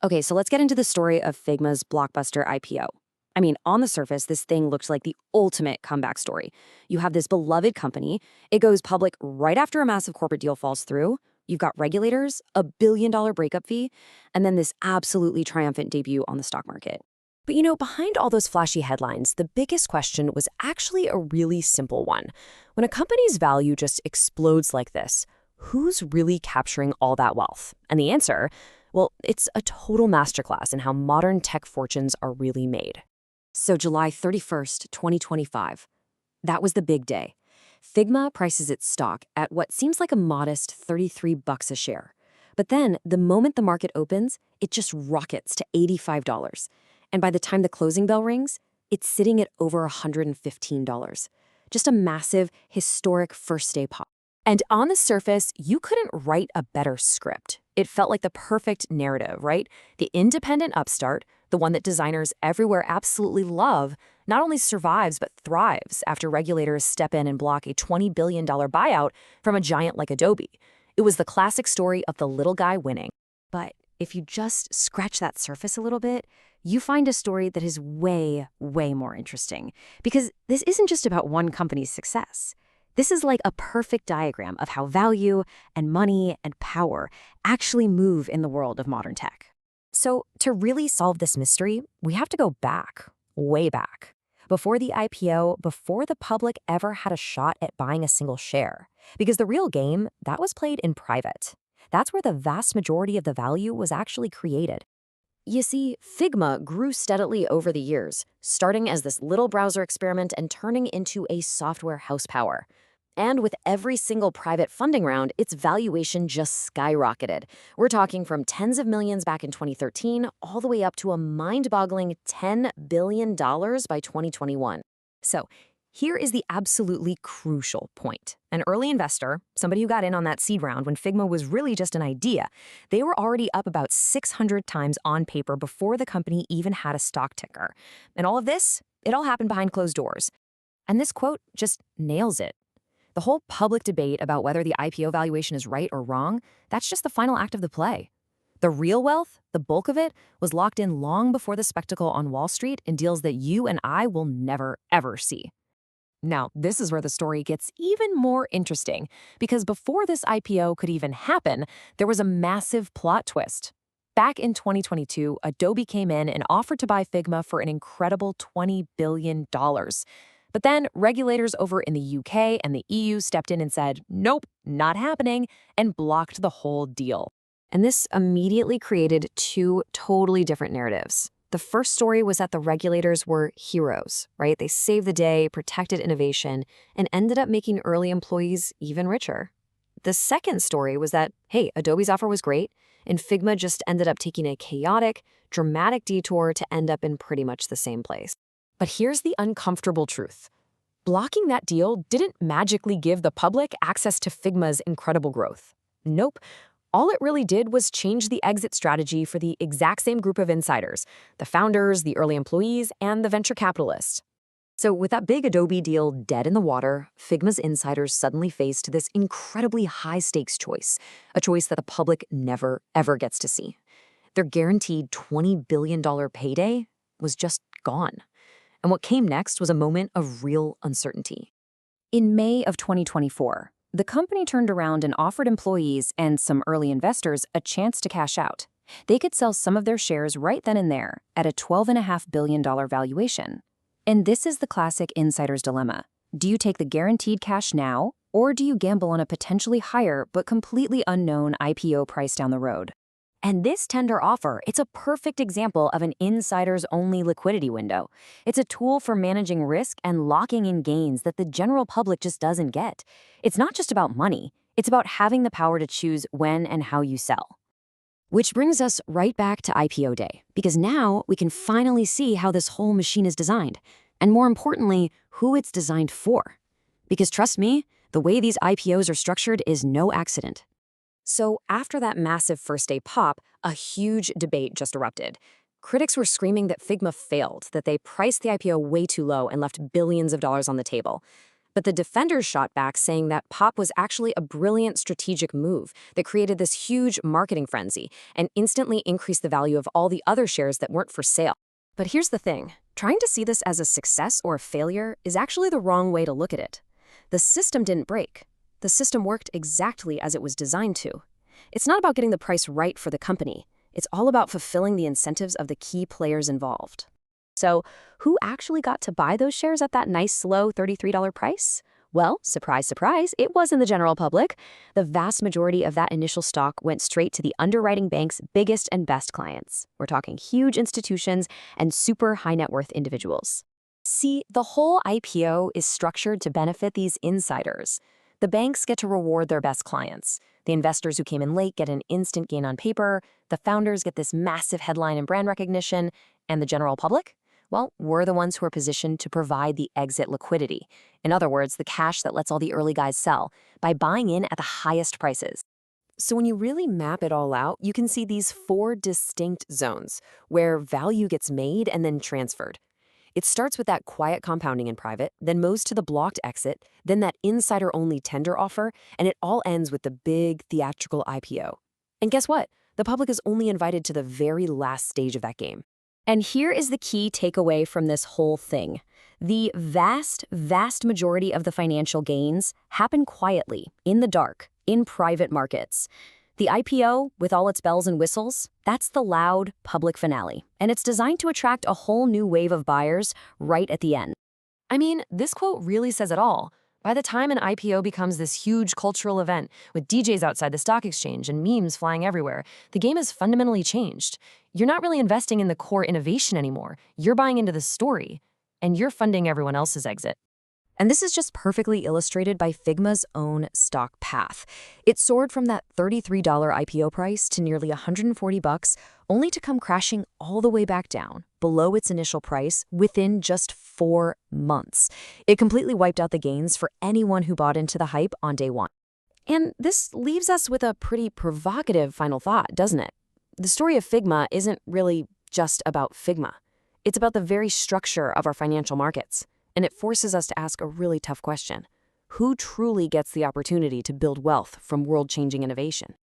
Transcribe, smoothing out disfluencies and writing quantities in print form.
Okay, so let's get into the story of Figma's blockbuster IPO. I mean, on the surface, this thing looks like the ultimate comeback story. You have this beloved company, it goes public right after a massive corporate deal falls through. You've got regulators, a $1 billion breakup fee, and then this absolutely triumphant debut on the stock market. But behind all those flashy headlines, the biggest question was actually a really simple one. When a company's value just explodes like this, who's really capturing all that wealth? And the answer, well, it's a total masterclass in how modern tech fortunes are really made. So, July 31st, 2025. That was the big day. Figma prices its stock at what seems like a modest $33 a share. But then, the moment the market opens, it just rockets to $85. And by the time the closing bell rings, it's sitting at over $115. Just a massive, historic first-day pop. And on the surface, you couldn't write a better script. It felt like the perfect narrative, right? The independent upstart, the one that designers everywhere absolutely love, not only survives but thrives after regulators step in and block a $20 billion buyout from a giant like Adobe. It was the classic story of the little guy winning. But if you just scratch that surface a little bit, you find a story that is way, way more interesting. Because this isn't just about one company's success. This is like a perfect diagram of how value and money and power actually move in the world of modern tech. So to really solve this mystery, we have to go back, way back. Before the IPO, before the public ever had a shot at buying a single share. Because the real game, that was played in private. That's where the vast majority of the value was actually created. You see, Figma grew steadily over the years, starting as this little browser experiment and turning into a software house power. And with every single private funding round, its valuation just skyrocketed. We're talking from tens of millions back in 2013 all the way up to a mind-boggling $10 billion by 2021. So here is the absolutely crucial point. An early investor, somebody who got in on that seed round when Figma was really just an idea, they were already up about 600 times on paper before the company even had a stock ticker. And all of this, it all happened behind closed doors. And this quote just nails it. The whole public debate about whether the IPO valuation is right or wrong, that's just the final act of the play. The real wealth, the bulk of it, was locked in long before the spectacle on Wall Street in deals that you and I will never, ever see. Now, this is where the story gets even more interesting, because before this IPO could even happen, there was a massive plot twist. Back in 2022, Adobe came in and offered to buy Figma for an incredible $20 billion. But then regulators over in the UK and the EU stepped in and said, nope, not happening, and blocked the whole deal. And this immediately created two totally different narratives. The first story was that the regulators were heroes, right? They saved the day, protected innovation, and ended up making early employees even richer. The second story was that, hey, Adobe's offer was great, and Figma just ended up taking a chaotic, dramatic detour to end up in pretty much the same place. But here's the uncomfortable truth. Blocking that deal didn't magically give the public access to Figma's incredible growth. Nope. All it really did was change the exit strategy for the exact same group of insiders, the founders, the early employees, and the venture capitalists. So with that big Adobe deal dead in the water, Figma's insiders suddenly faced this incredibly high-stakes choice, a choice that the public never, ever gets to see. Their guaranteed $20 billion payday was just gone. And what came next was a moment of real uncertainty. In May of 2024, the company turned around and offered employees and some early investors a chance to cash out. They could sell some of their shares right then and there at a $12.5 billion valuation. And this is the classic insider's dilemma. Do you take the guaranteed cash now, or do you gamble on a potentially higher but completely unknown IPO price down the road? And this tender offer, it's a perfect example of an insiders-only liquidity window. It's a tool for managing risk and locking in gains that the general public just doesn't get. It's not just about money. It's about having the power to choose when and how you sell. Which brings us right back to IPO day, because now we can finally see how this whole machine is designed, and more importantly, who it's designed for. Because trust me, the way these IPOs are structured is no accident. So after that massive first-day pop, a huge debate just erupted. Critics were screaming that Figma failed, that they priced the IPO way too low and left billions of dollars on the table. But the defenders shot back, saying that pop was actually a brilliant strategic move that created this huge marketing frenzy and instantly increased the value of all the other shares that weren't for sale. But here's the thing. Trying to see this as a success or a failure is actually the wrong way to look at it. The system didn't break. The system worked exactly as it was designed to. It's not about getting the price right for the company. It's all about fulfilling the incentives of the key players involved. So, who actually got to buy those shares at that nice, low $33 price? Well, surprise, surprise, it wasn't the general public. The vast majority of that initial stock went straight to the underwriting bank's biggest and best clients. We're talking huge institutions and super high net worth individuals. See, the whole IPO is structured to benefit these insiders. The banks get to reward their best clients. The investors who came in late get an instant gain on paper. The founders get this massive headline and brand recognition. And the general public? Well, we're the ones who are positioned to provide the exit liquidity. In other words, the cash that lets all the early guys sell by buying in at the highest prices. So when you really map it all out, you can see these 4 distinct zones where value gets made and then transferred. It starts with that quiet compounding in private, then moves to the blocked exit, then that insider-only tender offer, and it all ends with the big theatrical IPO. And guess what? The public is only invited to the very last stage of that game. And here is the key takeaway from this whole thing. The vast, vast majority of the financial gains happen quietly, in the dark, in private markets. The IPO, with all its bells and whistles, that's the loud, public finale. And it's designed to attract a whole new wave of buyers right at the end. I mean, this quote really says it all. By the time an IPO becomes this huge cultural event with DJs outside the stock exchange and memes flying everywhere, the game has fundamentally changed. You're not really investing in the core innovation anymore. You're buying into the story, and you're funding everyone else's exit. And this is just perfectly illustrated by Figma's own stock path. It soared from that $33 IPO price to nearly $140, only to come crashing all the way back down, below its initial price, within just 4 months. It completely wiped out the gains for anyone who bought into the hype on day one. And this leaves us with a pretty provocative final thought, doesn't it? The story of Figma isn't really just about Figma. It's about the very structure of our financial markets. And it forces us to ask a really tough question. Who truly gets the opportunity to build wealth from world-changing innovation?